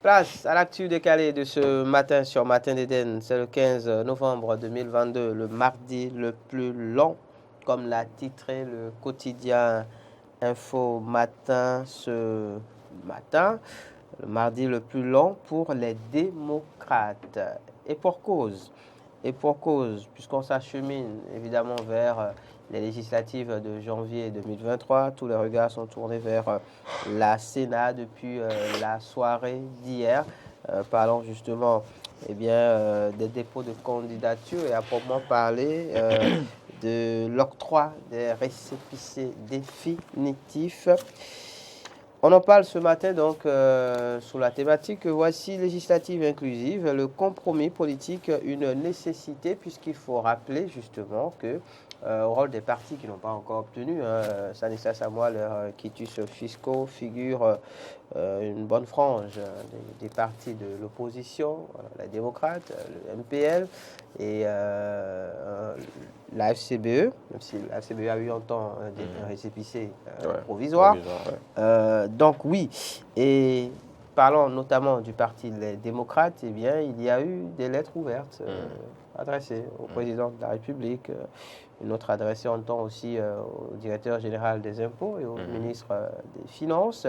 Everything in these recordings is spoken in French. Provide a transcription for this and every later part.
Place à l'actu décalé de ce matin sur Matin d'Éden. C'est le 15 novembre 2022, le mardi le plus long, comme l'a titré le quotidien Info Matin ce matin. Le mardi le plus long pour les démocrates. Et pour cause. Puisqu'on s'achemine évidemment vers les législatives de janvier 2023. Tous les regards sont tournés vers la Sénat depuis la soirée d'hier. Parlons justement des dépôts de candidature et à proprement parler de l'octroi des récépissés définitifs. On en parle ce matin donc sous la thématique voici législative inclusive, le compromis politique, une nécessité puisqu'il faut rappeler justement que au rôle des partis qui n'ont pas encore obtenu, Stanislas Samoa, leurs quitus fiscaux figure une bonne frange des partis de l'opposition, les démocrates, le MPL et la FCBE, même si la FCBE a eu un temps des récépissés provisoires. Donc oui, et parlons notamment du parti des démocrates, eh bien, il y a eu des lettres ouvertes adressées au président de la République, une autre adressée en temps aussi au directeur général des impôts et au ministre des Finances.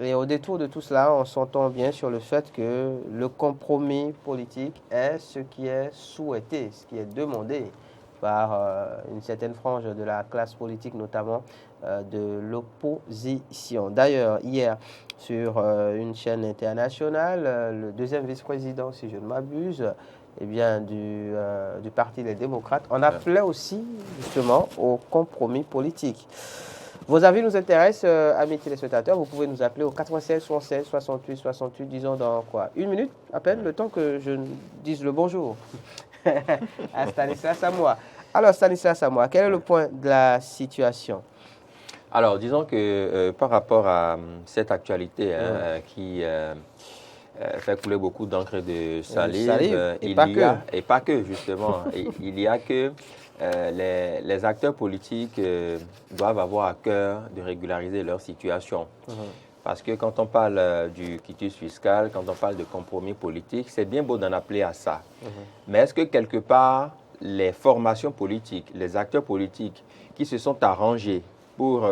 Et au détour de tout cela, on s'entend bien sur le fait que le compromis politique est ce qui est souhaité, ce qui est demandé par une certaine frange de la classe politique, notamment de l'opposition. D'ailleurs, hier, sur une chaîne internationale, le deuxième vice-président, si je ne m'abuse, du Parti des démocrates, on appelait aussi justement au compromis politique. Vos avis nous intéressent, amis téléspectateurs. Vous pouvez nous appeler au 96 76 68 68, disons dans quoi, une minute à peine, le temps que je dise le bonjour à Stanislas Samoa. Alors Stanislas Samoa, quel est le point de la situation? Alors disons que par rapport à cette actualité qui fait couler beaucoup d'encre et de salive, et pas que justement, il y a que les acteurs politiques doivent avoir à cœur de régulariser leur situation. Parce que quand on parle du quitus fiscal, quand on parle de compromis politique, c'est bien beau d'en appeler à ça. Mais est-ce que quelque part, les formations politiques, les acteurs politiques qui se sont arrangés pour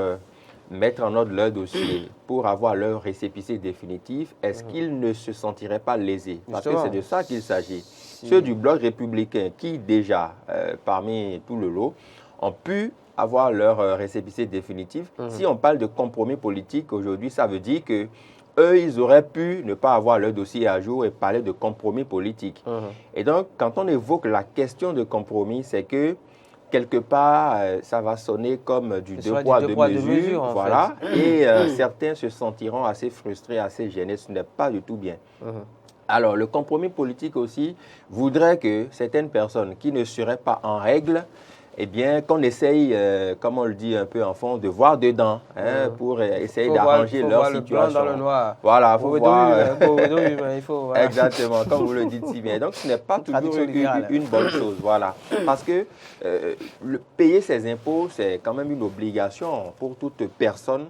mettre en ordre leur dossier, pour avoir leur récépissé définitif, est-ce qu'ils ne se sentiraient pas lésés? Parce que c'est de ça qu'il s'agit. Ceux du bloc républicain qui déjà, parmi tout le lot, ont pu avoir leur récépissé définitif. Si on parle de compromis politique aujourd'hui, ça veut dire que eux, ils auraient pu ne pas avoir leur dossier à jour et parler de compromis politique. Et donc, quand on évoque la question de compromis, c'est que quelque part, ça va sonner comme du deux poids, deux mesures. Voilà. Et certains se sentiront assez frustrés, assez gênés. Ce n'est pas du tout bien. Alors, le compromis politique aussi voudrait que certaines personnes qui ne seraient pas en règle, eh bien, qu'on essaye, comme on le dit un peu en fond, de voir dedans pour essayer d'arranger leur situation. Le blanc dans le noir. Voilà, il faut voir. Voilà. Exactement, comme vous le dites si bien. Donc, ce n'est pas toujours une bonne chose. Voilà. Parce que payer ses impôts, c'est quand même une obligation pour toute personne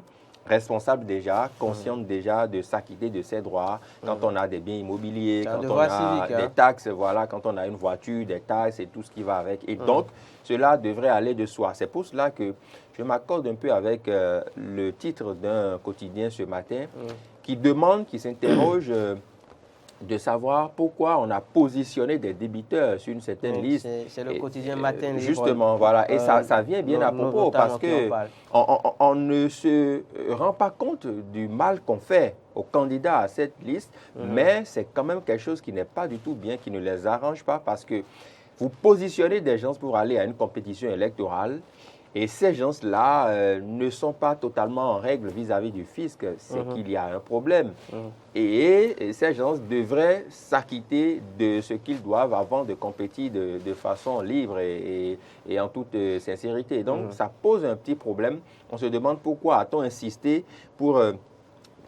responsable déjà, consciente déjà de s'acquitter de ses droits, quand on a des biens immobiliers, quand on a des taxes, voilà, quand on a une voiture, des taxes et tout ce qui va avec. Et donc, cela devrait aller de soi. C'est pour cela que je m'accorde un peu avec le titre d'un quotidien ce matin qui demande, qui s'interroge de savoir pourquoi on a positionné des débiteurs sur une certaine liste. C'est le quotidien Matin Libre. Justement, voilà. Et ça vient bien à propos parce qu'on ne se rend pas compte du mal qu'on fait aux candidats à cette liste, mais c'est quand même quelque chose qui n'est pas du tout bien, qui ne les arrange pas parce que vous positionnez des gens pour aller à une compétition électorale et ces gens-là ne sont pas totalement en règle vis-à-vis du fisc, c'est qu'il y a un problème. Et ces gens devraient s'acquitter de ce qu'ils doivent avant de compétir de façon libre et en toute sincérité. Donc, ça pose un petit problème. On se demande pourquoi a-t-on insisté pour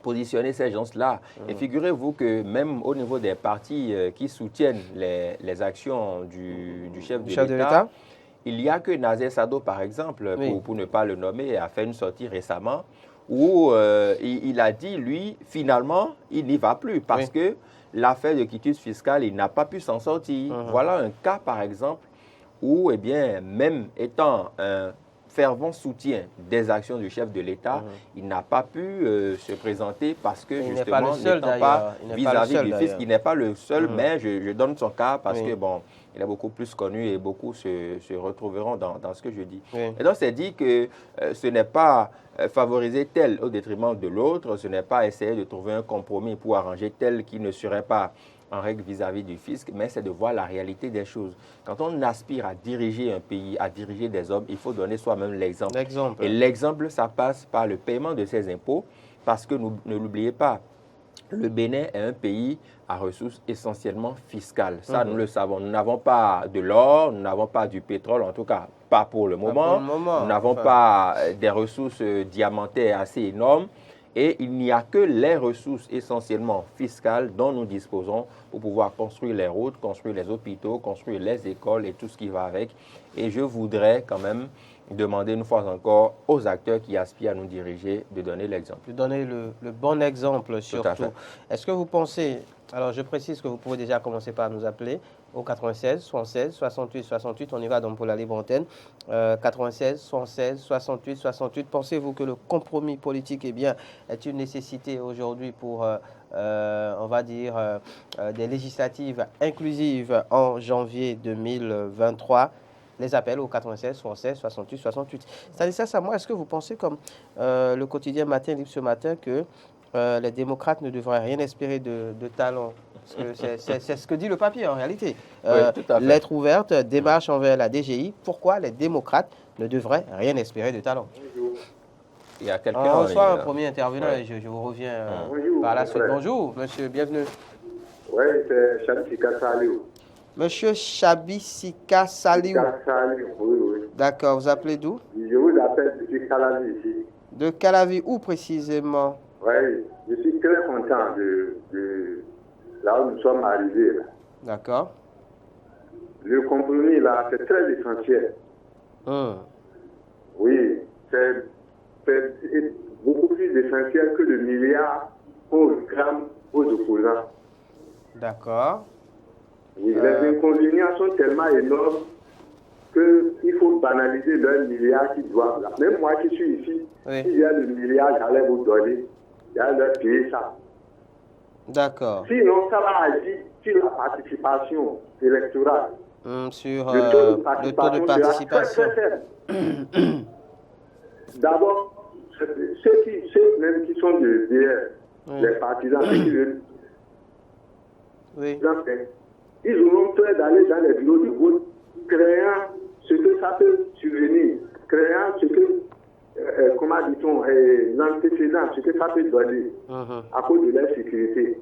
positionner ces gens-là. Et figurez-vous que même au niveau des partis qui soutiennent les actions du chef de l'État, il n'y a que Nazer Sado, par exemple, pour ne pas le nommer, a fait une sortie récemment où il a dit, lui, finalement, il n'y va plus parce que l'affaire de quitus fiscal, il n'a pas pu s'en sortir. Voilà un cas, par exemple, où, eh bien, même étant un fervent soutien des actions du chef de l'État, il n'a pas pu se présenter parce que, justement, n'étant pas vis-à-vis du fisc, il n'est pas le seul, mais je donne son cas parce que, bon, il est beaucoup plus connu et beaucoup se retrouveront dans ce que je dis. Et donc, c'est dit que ce n'est pas favoriser tel au détriment de l'autre, ce n'est pas essayer de trouver un compromis pour arranger tel qui ne serait pas en règle vis-à-vis du fisc, mais c'est de voir la réalité des choses. Quand on aspire à diriger un pays, à diriger des hommes, il faut donner soi-même l'exemple. Et l'exemple, ça passe par le paiement de ses impôts, parce que ne l'oubliez pas, le Bénin est un pays à ressources essentiellement fiscales. Ça, nous le savons. Nous n'avons pas de l'or, nous n'avons pas du pétrole, en tout cas, pas pour le moment. Nous n'avons pas des ressources diamantaires assez énormes. Et il n'y a que les ressources essentiellement fiscales dont nous disposons pour pouvoir construire les routes, construire les hôpitaux, construire les écoles et tout ce qui va avec. Et je voudrais quand même demander une fois encore aux acteurs qui aspirent à nous diriger de donner l'exemple. De donner le bon exemple surtout. Est-ce que vous pensez, alors je précise que vous pouvez déjà commencer par nous appeler au 96 76 68 68, on y va donc pour la libre antenne, 96 76 68 68. Pensez-vous que le compromis politique est une nécessité aujourd'hui pour, on va dire, des législatives inclusives en janvier 2023? Les appels au 96 76 68 68. Stanislas Samoa, est-ce que vous pensez, comme le quotidien Matin Libre ce matin, que les démocrates ne devraient rien espérer de talent? C'est ce que dit le papier en réalité. Lettre ouverte, démarche envers la DGI. Pourquoi les démocrates ne devraient rien espérer de talent? Il y a quelqu'un. On reçoit un premier intervenant et je vous reviens par la suite. Bonjour, monsieur, bienvenue. Oui, c'est Chabissika Saliou. Monsieur Chabissika Saliou. Oui. D'accord, vous appelez d'où? Je vous appelle depuis Calavi ici. De Calavi, où précisément? Oui, je suis très content de là où nous sommes arrivés. D'accord. Le compromis là, c'est très essentiel. Oui, c'est beaucoup plus essentiel que le milliard qu'on réclame aux opposants. D'accord. Oui, les inconvénients sont tellement énormes qu'il faut banaliser leurs milliards qu'ils doivent là. Même moi qui suis ici, s'il y a le milliard, j'allais vous donner, j'allais leur payer ça. D'accord. Sinon, ça va agir sur la participation électorale. Sur le taux de participation. Très faible. D'abord, ceux même qui sont de DR, les partisans, qui veulent. Ils auront peur d'aller dans les bureaux de vote, créant ce que ça peut survenir, créant ce que, comment dit-on, l'antécédent, ce que ça peut donner à cause de leur sécurité.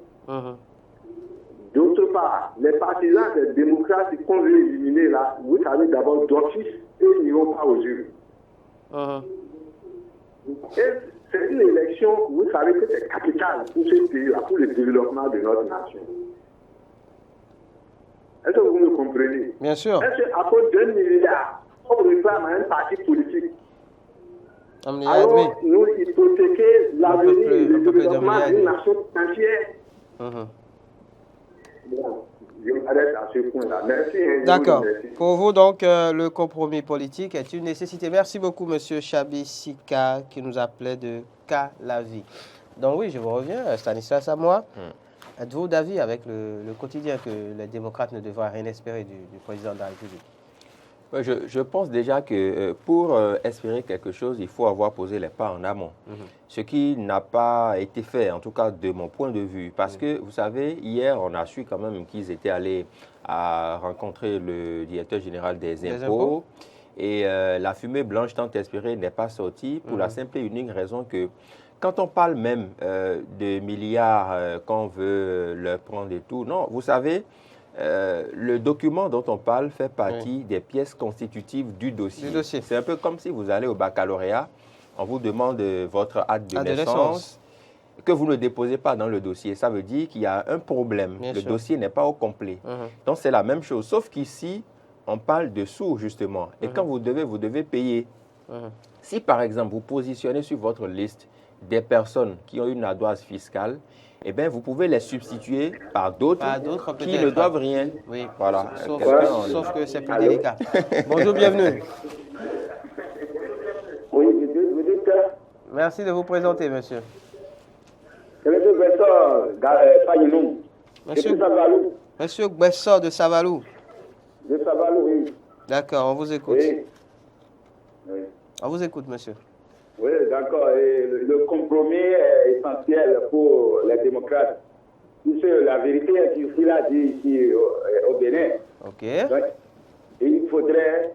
D'autre part, les partisans des démocrates qu'on veut éliminer là, vous savez d'abord d'office, ils n'iront pas aux urnes. Et c'est une élection, vous savez que c'est capital pour ce pays-là, pour le développement de notre nation. Est-ce que vous me comprenez? Bien sûr. Est-ce qu'à cause d'un milliard, on réclame à un parti politique? Alors, nous hypothéquer l'avenir et le développement d'une nation entière. Bon, je m'arrête à ce point-là. Merci. D'accord. Pour vous, donc, le compromis politique est une nécessité. Merci beaucoup, monsieur Chabissika, qui nous appelait de Calavi. Donc oui, je vous reviens, Stanislas Samoa. Êtes-vous d'avis avec le quotidien que les démocrates ne devraient rien espérer du président de la République? Je pense déjà que pour espérer quelque chose, il faut avoir posé les pas en amont. Ce qui n'a pas été fait, en tout cas de mon point de vue. Parce que, vous savez, hier, on a su quand même qu'ils étaient allés à rencontrer le directeur général des impôts. Et la fumée blanche tant espérée n'est pas sortie pour la simple et unique raison que quand on parle même de milliards qu'on veut leur prendre et tout, non, vous savez, le document dont on parle fait partie des pièces constitutives du dossier. C'est un peu comme si vous allez au baccalauréat, on vous demande votre acte de naissance, que vous ne déposez pas dans le dossier. Ça veut dire qu'il y a un problème. Le dossier n'est pas au complet. Donc c'est la même chose, sauf qu'ici, on parle de sous justement. Et quand vous devez payer. Si par exemple, vous positionnez sur votre liste des personnes qui ont une ardoise fiscale, eh bien, vous pouvez les substituer par d'autres qui ne doivent rien. Oui, voilà. Sauf que c'est plus délicat. Bonjour, bienvenue. Oui, vous dites que... Merci de vous présenter, monsieur. C'est le professeur Fayinou. Monsieur Gbessor de Savalou. De Savalou, oui. D'accord, on vous écoute. Oui. On vous écoute, monsieur. Oui, d'accord. Le compromis est essentiel pour les démocrates. Puisque la vérité est qu'il a dit ici au Bénin. OK. Donc, il faudrait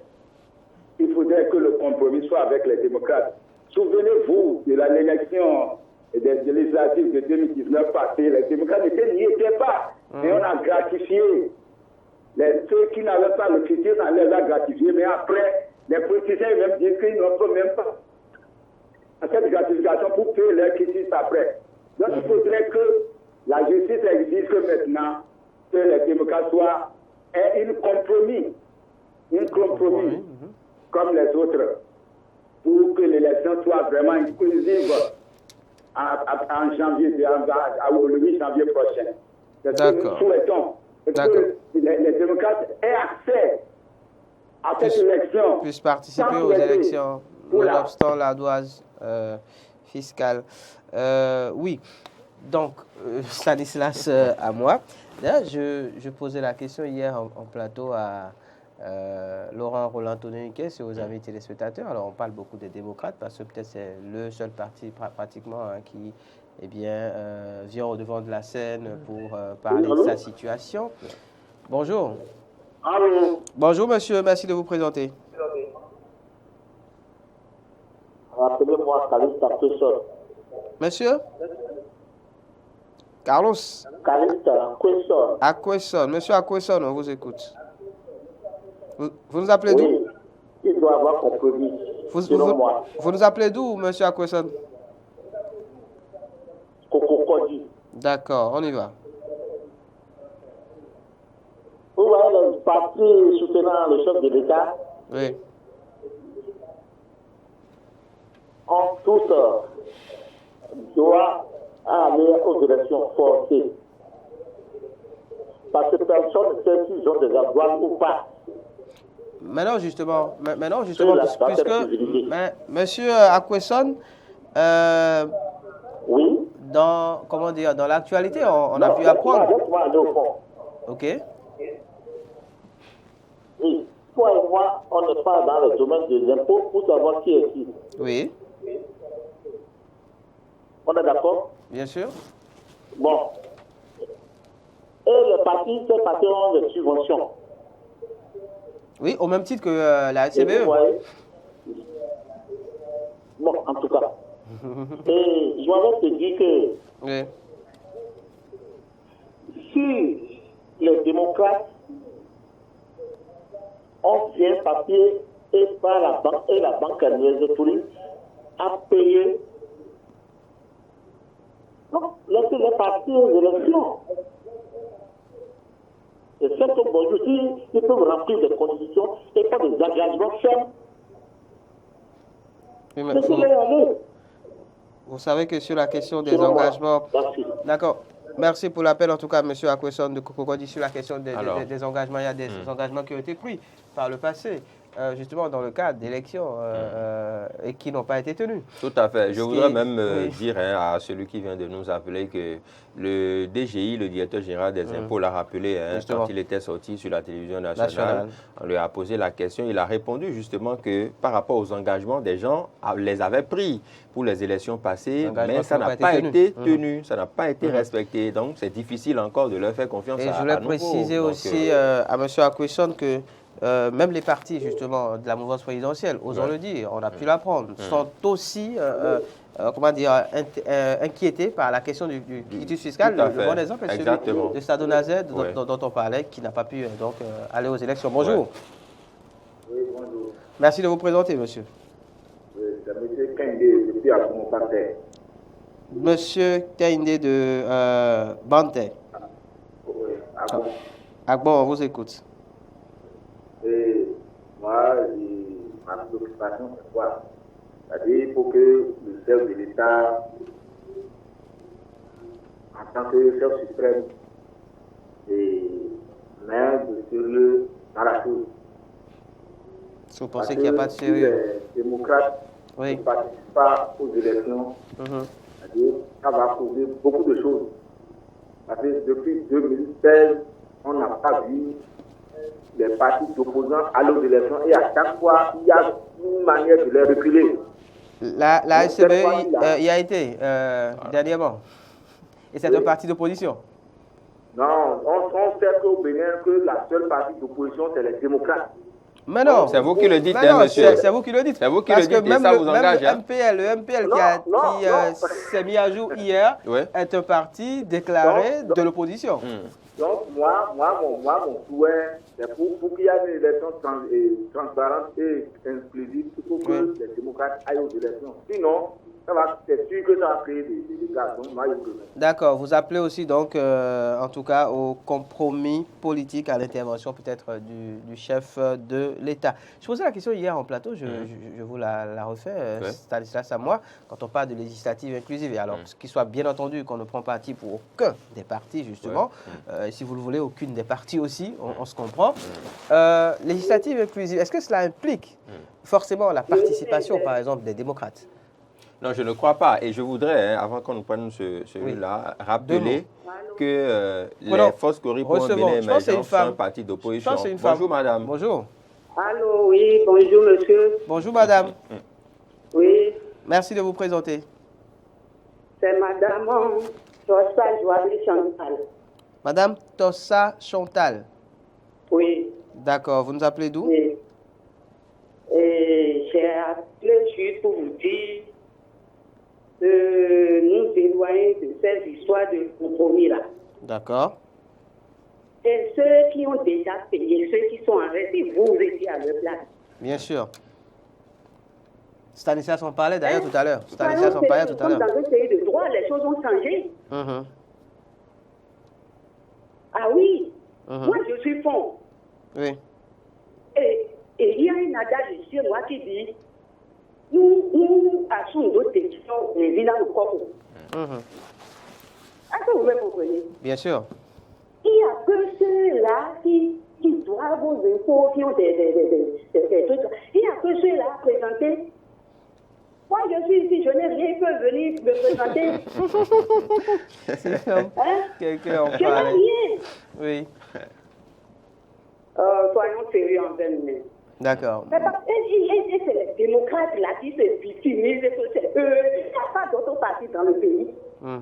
que le compromis soit avec les démocrates. Souvenez-vous de l'élection des législatives de 2019 passée. Les démocrates n'y étaient pas. Et on a gratifié. Ceux qui n'avaient pas le futur, on les a gratifiés. Mais après, les politiciens même disent qu'ils n'ont même pas cette gratification pour payer leurs critiques après. Donc il faudrait que la justice exige que maintenant que les démocrates soient un compromis comme les autres, pour que l'élection soit vraiment inclusive en janvier, le 8 janvier prochain. C'est ce que nous souhaitons. Que les démocrates aient accès à cette élection. Puissent participer aux élections, nonobstant l'ardoise fiscale. Oui, donc, Stanislas, à moi. D'ailleurs, je posais la question hier en plateau à Laurent Roland-Tononiquet et aux amis téléspectateurs. Alors, on parle beaucoup des démocrates parce que peut-être c'est le seul parti pratiquement qui vient au devant de la scène pour parler de sa situation. Bonjour. Allô. Bonjour, monsieur. Merci de vous présenter. Rappelez-moi Calista Quesson. Monsieur Carlos Calista Quesson. Aquesson. Monsieur Aquesson, on vous écoute. Vous nous appelez d'où? Oui, il doit avoir compromis. Vous nous appelez d'où, monsieur Aquesson? Cococodi. D'accord, on y va. Vous voyez les partis soutenant le chef de l'État? Oui. En tous doit aller aux élections forcées. Parce que personne ne sait s'ils ont des avoirs ou pas. Maintenant, justement, puisque monsieur Aquesson, oui. dans l'actualité, on a pu apprendre. OK. Oui. Toi et moi, on n'est pas dans le domaine des impôts pour savoir qui est qui. Oui. On est d'accord? Bien sûr. Bon. Et les partis, ces partis ont des subventions. Oui, au même titre que la CBE. Bon, en tout cas. Et je vais te dire que oui. Si les démocrates ont fait un papier et par la banque annuelle a payé, donc laissez les partis aux élections. Et c'est un bonjour, ils peuvent remplir des conditions et pas des engagements fermes. Oui, mais vous savez que sur la question des engagements... D'accord. Merci pour l'appel, en tout cas, M. Aquesson de Cococodi, sur la question des engagements. Il y a des engagements qui ont été pris par le passé, justement dans le cadre d'élections et qui n'ont pas été tenus. Tout à fait. Je voudrais même dire à celui qui vient de nous appeler que le DGI, le directeur général des impôts, l'a rappelé quand il était sorti sur la télévision nationale. On lui a posé la question. Il a répondu justement que par rapport aux engagements, des gens les avaient pris pour les élections passées, mais ça n'a pas été tenu, ça n'a pas été respecté. Donc, c'est difficile encore de leur faire confiance à nouveau. Et je voulais préciser aussi à M. Aquesson que même les partis, justement, de la mouvance présidentielle, osons le dire, on a pu l'apprendre, sont aussi, inquiétés par la question du quitus fiscal. Le bon exemple est celui de Sadonazet, dont on parlait, qui n'a pas pu aller aux élections. Bonjour. Oui, bonjour. Merci de vous présenter, monsieur. Oui, c'est M. Kaindé, depuis Agbon-Banté. Monsieur Kaindé de Banté. Oui, Agbon. Agbon, on vous écoute. Et moi, ma préoccupation, c'est quoi? C'est-à-dire il faut que le chef de l'État, en tant que chef suprême, mette de sérieux dans la chose. Si vous pensez qu'il n'y a pas de sérieux. Les démocrates ne participent pas aux élections. C'est-à-dire ça va causer beaucoup de choses. Parce que depuis 2016, on n'a pas vu les partis d'opposants aller aux élections et à chaque fois, il y a une manière de les reculer. La SCBE y a été dernièrement. Et c'est un parti d'opposition. Non, on sait qu'au Bénin, que la seule partie d'opposition, c'est les démocrates. Mais non. C'est vous qui le dites, monsieur. C'est vous qui le dites. C'est vous qui le dites, et ça vous engage. Le MPL qui s'est mis à jour hier est un parti déclaré de l'opposition. Donc, moi, mon souhait, c'est pour qu'il y ait une élection transparente et inclusive, il faut que les démocrates aillent aux élections. Sinon, c'est sûr que ça va créer des dégâts. Donc, moi, d'accord. Vous appelez aussi, donc, en tout cas, au compromis politique, à l'intervention peut-être du chef de l'État. Je posais la question hier en plateau, je vous la refais, Stanislas à moi, quand on parle de législative inclusive. Et alors, qu'il soit bien entendu qu'on ne prend parti pour aucun des partis, justement. Et si vous le voulez, aucune des partis aussi, on se comprend. Législative inclusive, est-ce que cela implique forcément la participation, par exemple, des démocrates? Non, je ne crois pas. Et je voudrais, avant qu'on nous prenne celui-là, rappeler que les forces Cori pour un Bénin émergent sont un parti d'opposition. Bonjour, madame. Bonjour. Allô, oui, bonjour, monsieur. Bonjour, madame. Oui. Merci de vous présenter. C'est madame Tossa Joabi Chantal. Madame Tossa Chantal. Oui. D'accord. Vous nous appelez d'où? Oui. Et j'ai appelé juste pour vous dire de nous éloigner de ces histoires de compromis-là. D'accord. Et ceux qui ont déjà payé, ceux qui sont arrêtés, vous étiez à leur place. Bien sûr. Stanislas en parlait d'ailleurs tout à l'heure. Stanislas en parlait tout à l'heure. Dans un pays de droit, les choses ont changé. Ah oui. Moi, je suis fond. Oui. Et il y a une adage ici, moi, qui dit nous assumons d'autres questions et vilains au corps. Est-ce que vous me comprenez? Bien sûr. Il n'y a que ceux-là qui doivent vos infos, qui ont des trucs. Il n'y a que ceux-là à présenter. Moi, je suis ici, je n'ai rien, ils peuvent venir me présenter. Quelqu'un en je n'ai parlait. rien. Oui. Soyons sérieux en 20 minutes. D'accord. Et c'est les démocrates là qui se victimisent, c'est eux. Il n'y a pas d'autres partis dans le pays. Ils ne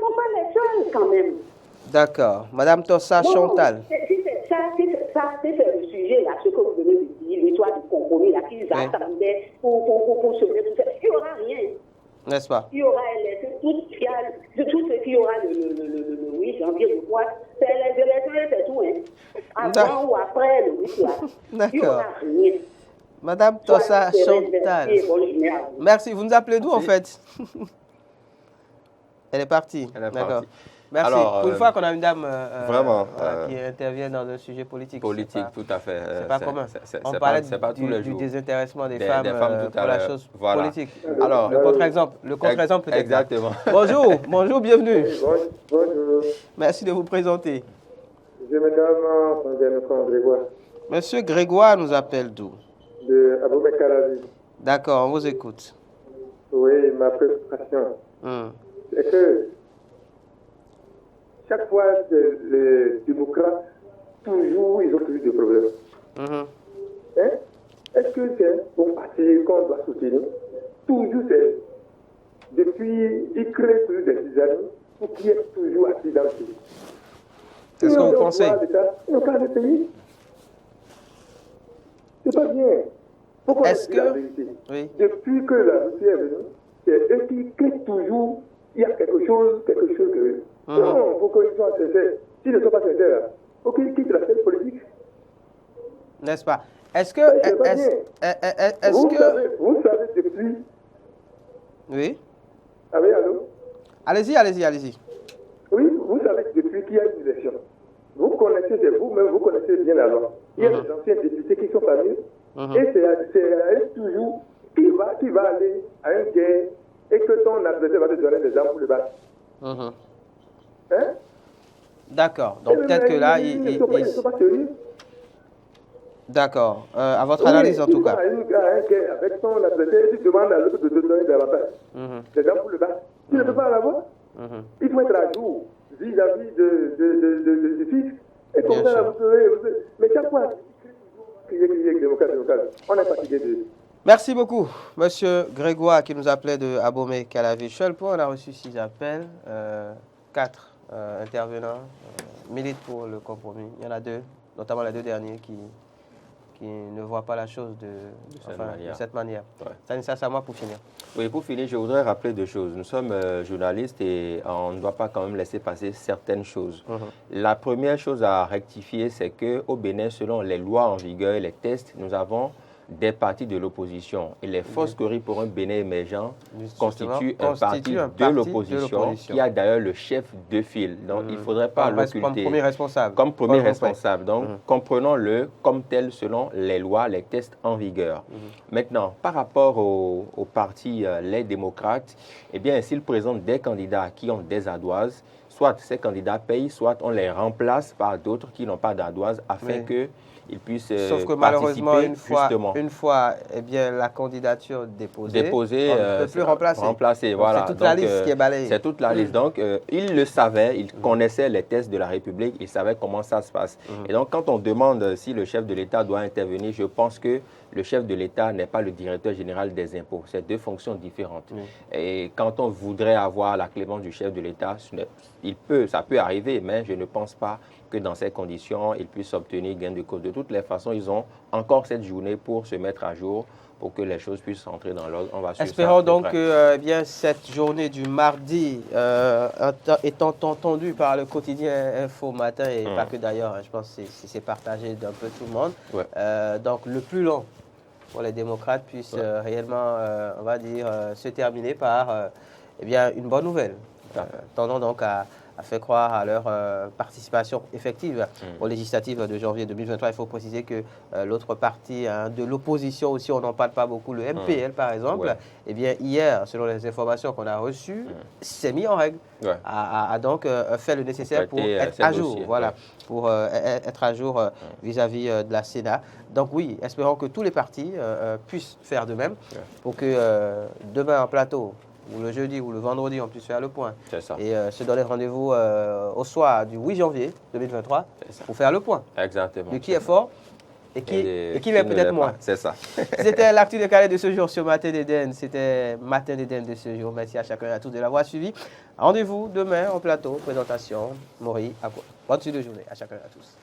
sont pas les seuls quand même. D'accord. Madame Tossa Chantal. Si c'est le sujet là, ce que vous venez de dire, l'histoire du compromis là, qu'ils attendaient pour sauver tout ça, il n'y aura rien. N'est-ce pas? Il y aura tout ce qui aura le 8 janvier, je crois, c'est les élections, c'est tout. Avant ou après le 8 là. D'accord. Il n'y aura rien. Madame Tossa Chantal. Merci. Vous nous appelez d'où en fait? Elle est partie. D'accord. Merci. Alors, pour une fois qu'on a une dame qui intervient dans un sujet politique. Politique, tout à fait. C'est pas commun. On parlait du désintéressement des femmes pour la chose politique. Alors, le contre-exemple peut-être. Exactement. Bonjour, bienvenue. Bonjour. Merci de vous présenter. Je me nomme Grégoire. Monsieur Grégoire nous appelle d'où? De Aboubekaravi. D'accord, on vous écoute. Oui, ma préoccupation, c'est que chaque fois que les démocrates, toujours, ils ont plus de problèmes. Est-ce que c'est un bon parti qu'on doit soutenir? Toujours, c'est depuis, ils créent plus de 10 années pour qu'il y ait toujours assis dans le pays. C'est ce que vous pensez? Ils n'ont pas de pays. C'est pas bien. Pourquoi est-ce que... Oui. Depuis que la Russie est venue, c'est eux qui créent toujours, il y a quelque chose que... Non, il faut qu'ils soient sincères. S'ils ne sont pas sincères, il faut qu'ils quittent la scène politique. N'est-ce pas? Est-ce que... Vous savez depuis... Oui. Ah oui, allô? Allez-y. Oui, vous savez depuis qu'il y a une élection. Vous connaissez, c'est vous-même, vous connaissez bien la loi. Il y a des anciens députés qui sont parmi eux. Et c'est toujours qui va aller à une guerre et que ton adversaire va te donner des armes pour le battre. Hein? D'accord. Donc peut-être que là, ils ne sont pas sérieux. D'accord. À votre analyse en tout cas. À un guerre avec ton adversaire, tu demandes à l'autre de te donner des avantages. Des armes pour le battre. Tu ne peux pas l'avoir. Il faut être à jour vis-à-vis de fisc. Et comme ça, vous serez. Mais chaque fois, crier, démocrate. On est fatigué de. Merci beaucoup, Monsieur Grégoire, qui nous appelait de Abomey-Calavi. Seul point, on a reçu 6 appels, 4 intervenants militent pour le compromis. Il y en a 2, notamment les 2 derniers, qui ne voient pas la chose de cette manière. Ouais. Ça, c'est à moi pour finir. Oui, pour finir, je voudrais rappeler 2 choses. Nous sommes journalistes et on ne doit pas quand même laisser passer certaines choses. La première chose à rectifier, c'est qu'au Bénin, selon les lois en vigueur et les tests, nous avons des partis de l'opposition. Et les Forces Kory pour un Bénin émergent constituent un parti de l'opposition qui a d'ailleurs le chef de file. Donc, il ne faudrait pas l'occulter. Comme premier responsable. Comme premier responsable. Donc, comprenons-le comme tel selon les lois, les tests en vigueur. Maintenant, par rapport aux partis, les démocrates, eh bien, s'ils présentent des candidats qui ont des ardoises, soit ces candidats payent, soit on les remplace par d'autres qui n'ont pas d'ardoises afin que ils puissent Sauf que malheureusement, une fois eh bien, la candidature déposée, on ne peut plus remplacer. Voilà. C'est toute la liste qui est balayée. C'est toute la liste. Donc, ils le savaient, ils connaissaient les tests de la République, ils savaient comment ça se passe. Et donc, quand on demande si le chef de l'État doit intervenir, je pense que le chef de l'État n'est pas le directeur général des impôts. C'est 2 fonctions différentes. Et quand on voudrait avoir la clémence du chef de l'État, ça peut arriver, mais je ne pense pas que dans ces conditions, ils puissent obtenir gain de cause. De toutes les façons, ils ont encore cette journée pour se mettre à jour, pour que les choses puissent entrer dans l'ordre. Espérons donc que bien, cette journée du mardi, étant entendue par le quotidien Info Matin, et pas que d'ailleurs, je pense que c'est partagé d'un peu tout le monde, donc le plus long pour les démocrates puisse réellement, on va dire, se terminer par eh bien, une bonne nouvelle. Tendant donc à faire croire à leur participation effective aux législatives de janvier 2023. Il faut préciser que l'autre parti de l'opposition aussi, on n'en parle pas beaucoup, le MPL par exemple, eh bien hier, selon les informations qu'on a reçues, s'est mis en règle, a donc fait le nécessaire pour être à jour, pour être à jour vis-à-vis de la Sénat. Donc oui, espérons que tous les partis puissent faire de même pour que demain en plateau, ou le jeudi ou le vendredi, on puisse faire le point. Et se donner rendez-vous au soir du 8 janvier 2023 pour faire le point. Exactement. De qui est fort et qui l'est peut-être moins. C'est ça. C'était l'actu de Calais de ce jour sur Matin d'Éden. C'était Matin d'Éden de ce jour. Merci à chacun et à tous de l'avoir suivi. Rendez-vous demain en plateau. Présentation, Maury. Bonne suite de journée à chacun et à tous.